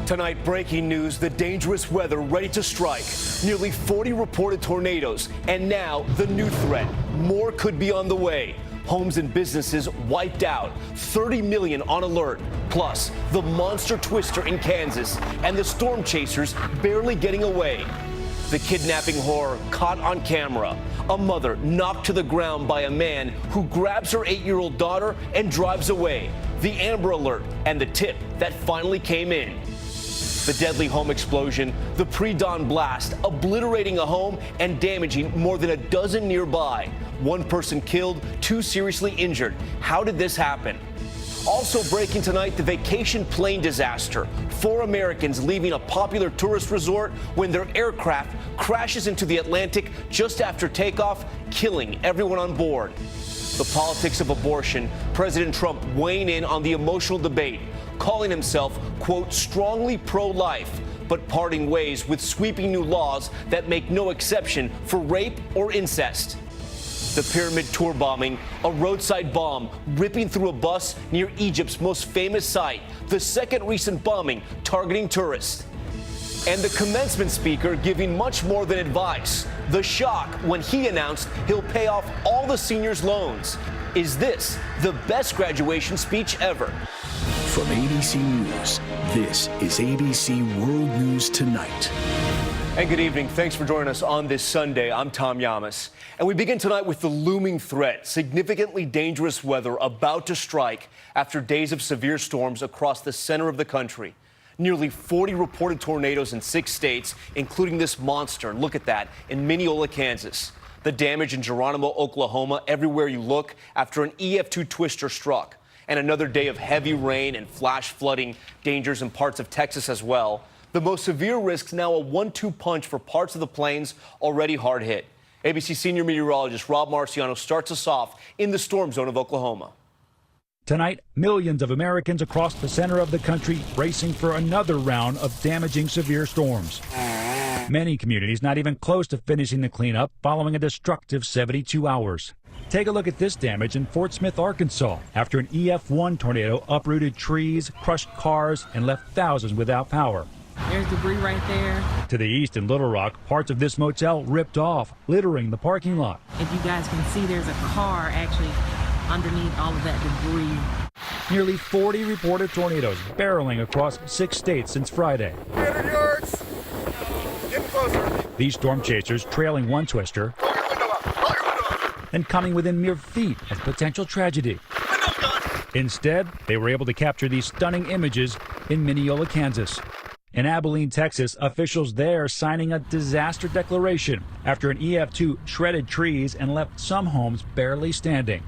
Tonight, breaking news, the dangerous weather ready to strike. Nearly 40 reported tornadoes, and now the new threat. More could be on the way. Homes and businesses wiped out, 30 million on alert. Plus, the monster twister in Kansas and the storm chasers barely getting away. The kidnapping horror caught on camera. A mother knocked to the ground by a man who grabs her 8-year-old daughter and drives away. The Amber Alert and the tip that finally came in. The deadly home explosion, the pre-dawn blast, obliterating a home and damaging more than a dozen nearby. One person killed, 2 seriously injured. How did this happen? Also breaking tonight, the vacation plane disaster. 4 Americans leaving a popular tourist resort when their aircraft crashes into the Atlantic just after takeoff, killing everyone on board. The politics of abortion, President Trump weighing in on the emotional debate, calling himself, quote, strongly pro-life, but parting ways with sweeping new laws that make no exception for rape or incest. The Pyramid Tour bombing, a roadside bomb ripping through a bus near Egypt's most famous site, the second recent bombing targeting tourists. And the commencement speaker giving much more than advice. The shock when he announced he'll pay off all the seniors' loans. Is this the best graduation speech ever? From ABC News, this is ABC World News Tonight. And good evening. Thanks for joining us on this Sunday. I'm Tom Yamas. And we begin tonight with the looming threat, significantly dangerous weather about to strike after days of severe storms across the center of the country. Nearly 40 reported tornadoes in 6 states, including this monster. Look at that, in Mineola, Kansas. The damage in Geronimo, Oklahoma, everywhere you look after an EF2 twister struck. And another day of heavy rain and flash flooding dangers in parts of Texas as well. The most severe risks now a 1-2 punch for parts of the plains already hard hit. ABC senior meteorologist Rob Marciano starts us off in the storm zone of Oklahoma. Tonight, millions of Americans across the center of the country bracing for another round of damaging severe storms. Many communities not even close to finishing the cleanup following a destructive 72 hours. Take a look at this damage in Fort Smith, Arkansas, after an EF1 tornado uprooted trees, crushed cars, and left thousands without power. There's debris right there. To the east in Little Rock, parts of this motel ripped off, littering the parking lot. If you guys can see, there's a car actually underneath all of that debris. Nearly 40 reported tornadoes barreling across 6 states since Friday. 300 yards. Getting closer. These storm chasers trailing one twister and coming within mere feet of potential tragedy. Instead, they were able to capture these stunning images in Mineola, Kansas. In Abilene, Texas, officials there signing a disaster declaration after an EF2 shredded trees and left some homes barely standing.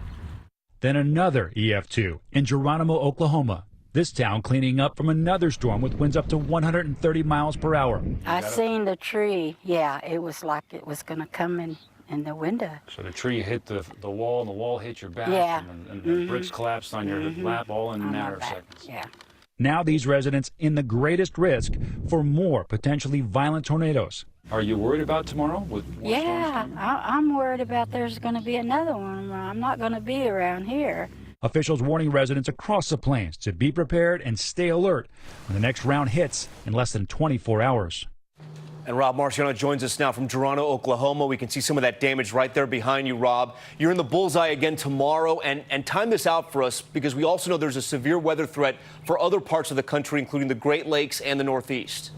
Then another EF2 in Geronimo, Oklahoma. This town cleaning up from another storm with winds up to 130 miles per hour. I seen the tree. Yeah, it was like it was going to come in the window. So the tree hit the wall, and the wall hit your back, Yeah. and the bricks collapsed on your lap, all in a matter of seconds. Yeah. Now these residents in the greatest risk for more potentially violent tornadoes. Are you worried about tomorrow? With more Yeah, storms coming? I'm worried about there's going to be another one. I'm not going to be around here. Officials warning residents across the plains to be prepared and stay alert when the next round hits in less than 24 hours. And Rob Marciano joins us now from Geronimo, Oklahoma. We can see some of that damage right there behind you, Rob. You're in the bullseye again tomorrow, and time this out for us because we also know there's a severe weather threat for other parts of the country, including the Great Lakes and the Northeast.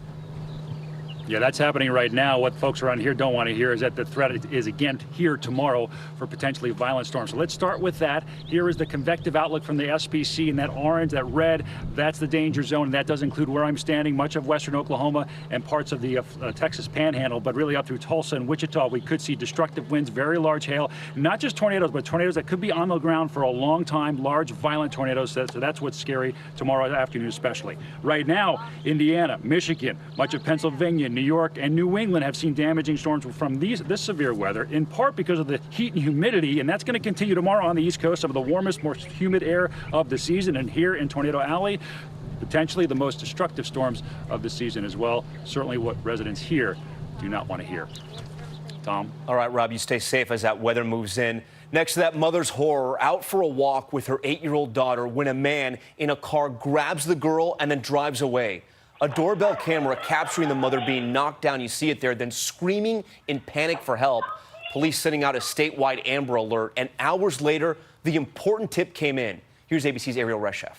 Yeah, that's happening right now. What folks around here don't want to hear is that the threat is again here tomorrow for potentially violent storms. So let's start with that. Here is the convective outlook from the SPC, and that orange, that red, that's the danger zone, and that does include where I'm standing, much of western Oklahoma and parts of the Texas Panhandle, but really up through Tulsa and Wichita. We could see destructive winds, very large hail, not just tornadoes, but tornadoes that could be on the ground for a long time, large, violent tornadoes. So that's what's scary tomorrow afternoon especially. Right now, Indiana, Michigan, much of Pennsylvania, New York, and New England have seen damaging storms from this severe weather, in part because of the heat and humidity, and that's going to continue tomorrow on the East Coast, some of the warmest, most humid air of the season, and here in Tornado Alley, potentially the most destructive storms of the season as well. Certainly what residents here do not want to hear. Tom? All right, Rob, you stay safe as that weather moves in. Next to that mother's horror, out for a walk with her 8-year-old daughter when a man in a car grabs the girl and then drives away. A doorbell camera capturing the mother being knocked down. You see it there, then screaming in panic for help. Police sending out a statewide Amber Alert. And hours later, the important tip came in. Here's ABC's Ariel Reshef.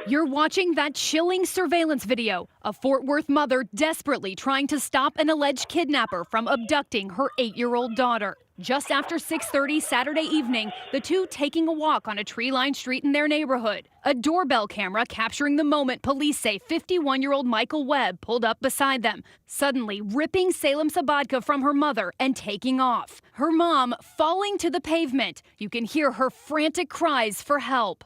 You're watching that chilling surveillance video. A Fort Worth mother desperately trying to stop an alleged kidnapper from abducting her 8-year-old daughter. Just after 6:30 Saturday evening, the two taking a walk on a tree-lined street in their neighborhood. A doorbell camera capturing the moment police say 51-year-old Michael Webb pulled up beside them, suddenly ripping Salem Sabatka from her mother and taking off. Her mom falling to the pavement. You can hear her frantic cries for help.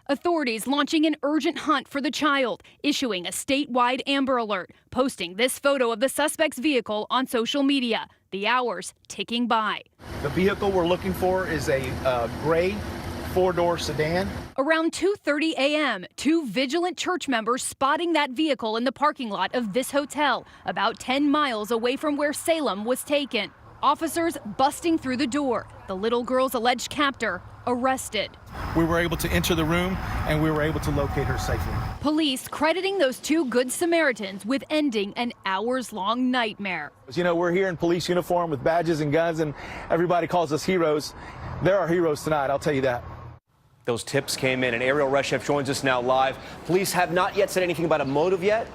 Authorities launching an urgent hunt for the child, issuing a statewide Amber Alert, posting this photo of the suspect's vehicle on social media. The hours ticking by. The vehicle we're looking for is a gray 4-door sedan. Around 2:30 a.m., two vigilant church members spotting that vehicle in the parking lot of this hotel, about 10 miles away from where Salem was taken. Officers busting through the door. The little girl's alleged captor arrested. We were able to enter the room and we were able to locate her safely. Police crediting those two good Samaritans with ending an hours-long nightmare. You know, we're here in police uniform with badges and guns, and everybody calls us heroes. There are heroes tonight, I'll tell you that. Those tips came in, and Ariel Reshef joins us now live. Police have not yet said anything about a motive yet.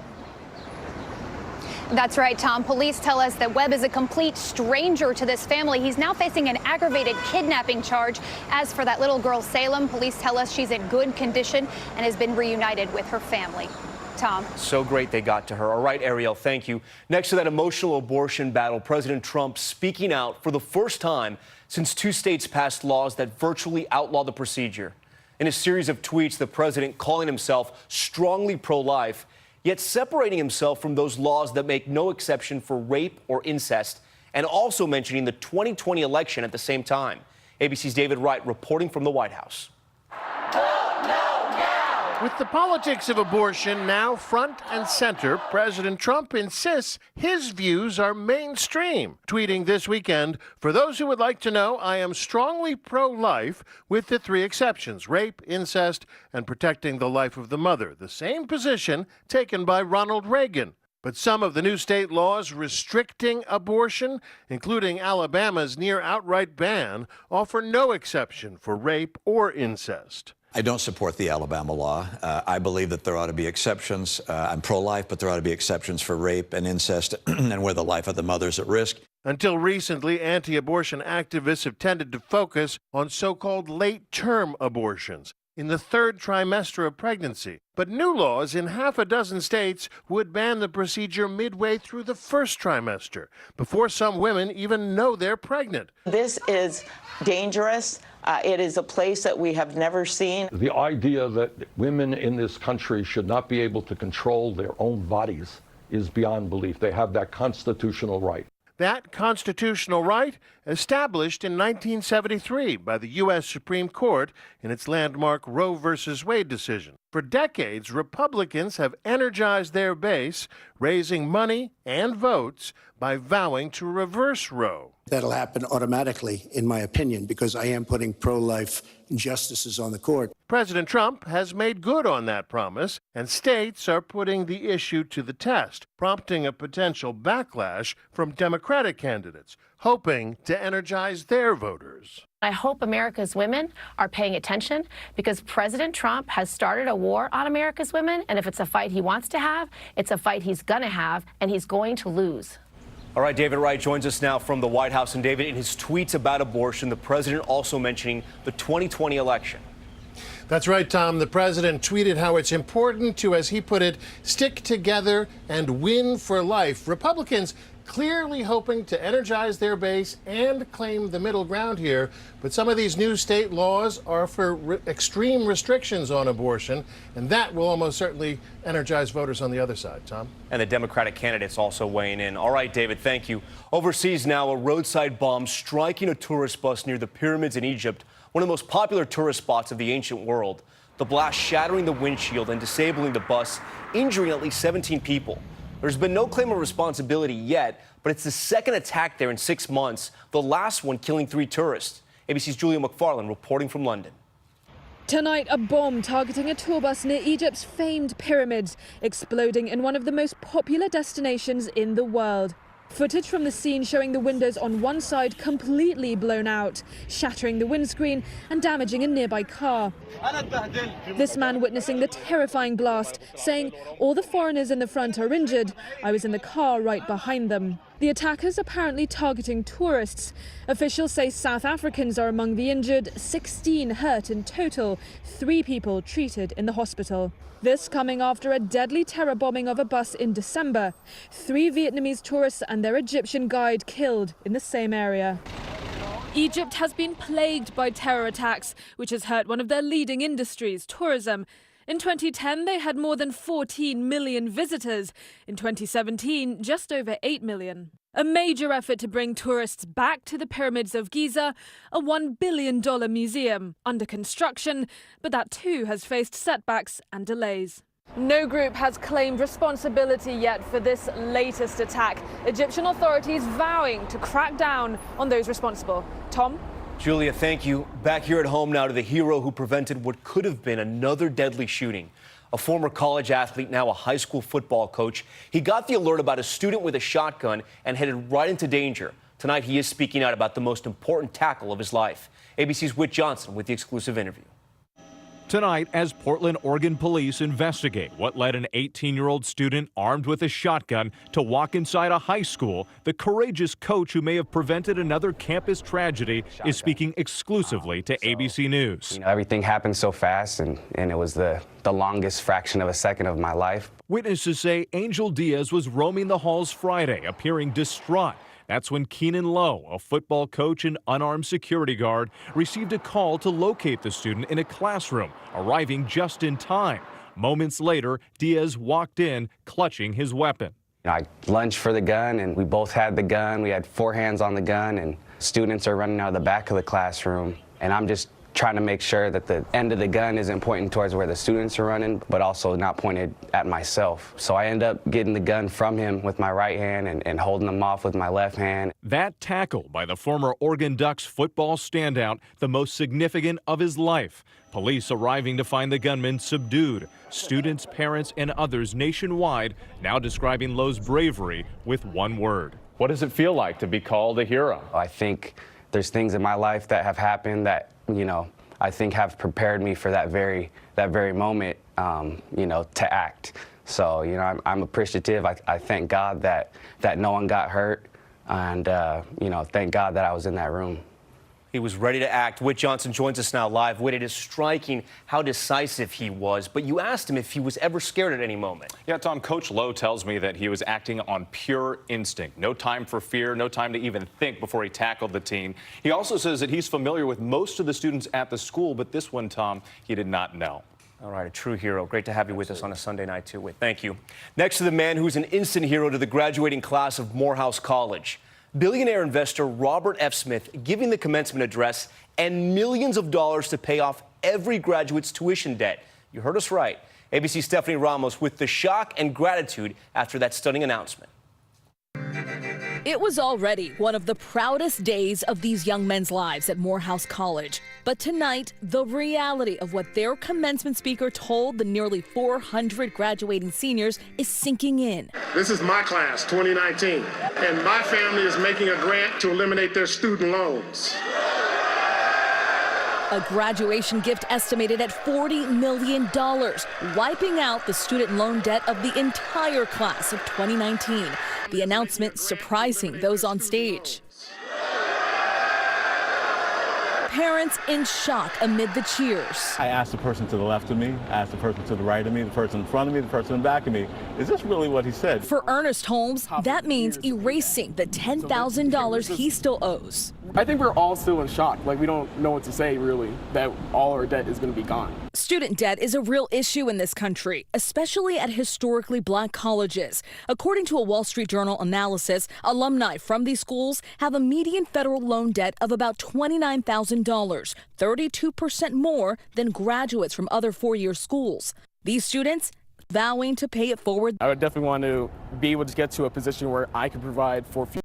That's right, Tom. Police tell us that Webb is a complete stranger to this family. He's now facing an aggravated kidnapping charge. As for that little girl, Salem, police tell us she's in good condition and has been reunited with her family. Tom. So great they got to her. All right, Ariel, thank you. Next to that emotional abortion battle, President Trump speaking out for the first time since 2 states passed laws that virtually outlaw the procedure. In a series of tweets, the president calling himself strongly pro-life, yet separating himself from those laws that make no exception for rape or incest, and also mentioning the 2020 election at the same time. ABC's David Wright reporting from the White House. With the politics of abortion now front and center, President Trump insists his views are mainstream, tweeting this weekend, "For those who would like to know, I am strongly pro-life with the 3 exceptions, rape, incest, and protecting the life of the mother," the same position taken by Ronald Reagan. But some of the new state laws restricting abortion, including Alabama's near outright ban, offer no exception for rape or incest. I don't support the Alabama law. I believe that there ought to be exceptions. I'm pro-life, but there ought to be exceptions for rape and incest and where the life of the mother is at risk. Until recently, anti-abortion activists have tended to focus on so-called late-term abortions in the 3rd trimester of pregnancy. But new laws in half a dozen states would ban the procedure midway through the 1st trimester, before some women even know they're pregnant. This is dangerous. It is a place that we have never seen. The idea that women in this country should not be able to control their own bodies is beyond belief. They have that constitutional right. That constitutional right established in 1973 by the U.S. Supreme Court in its landmark Roe v. Wade decision. For decades, Republicans have energized their base, raising money and votes by vowing to reverse Roe. That'll happen automatically, in my opinion, because I am putting pro-life justices on the court. President Trump has made good on that promise, and states are putting the issue to the test, prompting a potential backlash from Democratic candidates, hoping to energize their voters. I hope America's women are paying attention, because President Trump has started a war on America's women, and if it's a fight he wants to have, it's a fight he's going to have, and he's going to lose. All right, David Wright joins us now from the White House. And David, in his tweets about abortion, the president also mentioning the 2020 election. That's right, Tom. The president tweeted how it's important to, as he put it, stick together and win for life. Republicans clearly hoping to energize their base and claim the middle ground here. But some of these new state laws are for extreme restrictions on abortion, and that will almost certainly energize voters on the other side, Tom. And the Democratic candidates also weighing in. All right, David, thank you. Overseas now, a roadside bomb striking a tourist bus near the pyramids in Egypt, one of the most popular tourist spots of the ancient world. The blast shattering the windshield and disabling the bus, injuring at least 17 people. There's been no claim of responsibility yet, but it's the second attack there in 6 months, the last one killing 3 tourists. ABC's Julia McFarlane reporting from London. Tonight, a bomb targeting a tour bus near Egypt's famed pyramids, exploding in one of the most popular destinations in the world. Footage from the scene showing the windows on one side completely blown out, shattering the windscreen and damaging a nearby car. This man witnessing the terrifying blast, saying, "All the foreigners in the front are injured. I was in the car right behind them." The attackers apparently targeting tourists. Officials say South Africans are among the injured, 16 hurt in total, 3 people treated in the hospital. This coming after a deadly terror bombing of a bus in December. 3 Vietnamese tourists and their Egyptian guide killed in the same area. Egypt has been plagued by terror attacks, which has hurt one of their leading industries, tourism. In 2010, they had more than 14 million visitors. In 2017, just over 8 million. A major effort to bring tourists back to the pyramids of Giza, a $1 billion museum under construction, but that too has faced setbacks and delays. No group has claimed responsibility yet for this latest attack. Egyptian authorities vowing to crack down on those responsible. Tom? Julia, thank you. Back here at home now to the hero who prevented what could have been another deadly shooting. A former college athlete, now a high school football coach. He got the alert about a student with a shotgun and headed right into danger. Tonight, he is speaking out about the most important tackle of his life. ABC's Whit Johnson with the exclusive interview. Tonight, as Portland, Oregon police investigate what led an 18-year-old student armed with a shotgun to walk inside a high school, the courageous coach who may have prevented another campus tragedy is speaking exclusively to ABC News. You know, everything happened so fast, and it was the longest fraction of a second of my life. Witnesses say Angel Diaz was roaming the halls Friday, appearing distraught. That's when Keenan Lowe, a football coach and unarmed security guard, received a call to locate the student in a classroom, arriving just in time. Moments later, Diaz walked in, clutching his weapon. I lunged for the gun, and we both had the gun. We had 4 hands on the gun, and students are running out of the back of the classroom. And I'm just trying to make sure that the end of the gun isn't pointing towards where the students are running, but also not pointed at myself. So I end up getting the gun from him with my right hand and holding him off with my left hand. That tackle by the former Oregon Ducks football standout, the most significant of his life. Police arriving to find the gunman subdued. Students, parents, and others nationwide now describing Lowe's bravery with one word. What does it feel like to be called a hero? I think there's things in my life that have happened that, you know, I think have prepared me for that very moment, you know, to act. So, you know, I'm appreciative. I thank God that no one got hurt, and, you know, thank God that I was in that room. He was ready to act. Whit Johnson joins us now live. Whit, it is striking how decisive he was, but you asked him if he was ever scared at any moment. Yeah, Tom, Coach Lowe tells me that he was acting on pure instinct. No time for fear, no time to even think before he tackled the teen. He also says that he's familiar with most of the students at the school, but this one, Tom, he did not know. All right, a true hero. Great to have you with us on a Sunday night, too, Whit. Thank you. Next to the man who's an instant hero to the graduating class of Morehouse College. Billionaire investor Robert F. Smith giving the commencement address and millions of dollars to pay off every graduate's tuition debt. You heard us right. ABC's Stephanie Ramos with the shock and gratitude after that stunning announcement. It was already one of the proudest days of these young men's lives at Morehouse College. But tonight, the reality of what their commencement speaker told the nearly 400 graduating seniors is sinking in. This is my class, 2019, and my family is making a grant to eliminate their student loans. A graduation gift estimated at $40 million, wiping out the student loan debt of the entire class of 2019. The announcement surprising those on stage. Parents in shock amid the cheers. I asked the person to the left of me, I asked the person to the right of me, the person in front of me, the person in the back of me, is this really what he said? For Ernest Holmes, that means erasing the $10,000 he still owes. I think we're all still in shock. Like, we don't know what to say, really, that all our debt is going to be gone. Student debt is a real issue in this country, especially at historically black colleges. According to a Wall Street Journal analysis, alumni from these schools have a median federal loan debt of about $29,000, 32% more than graduates from other four-year schools. These students vowing to pay it forward. I would definitely want to be able to get to a position where I could provide for future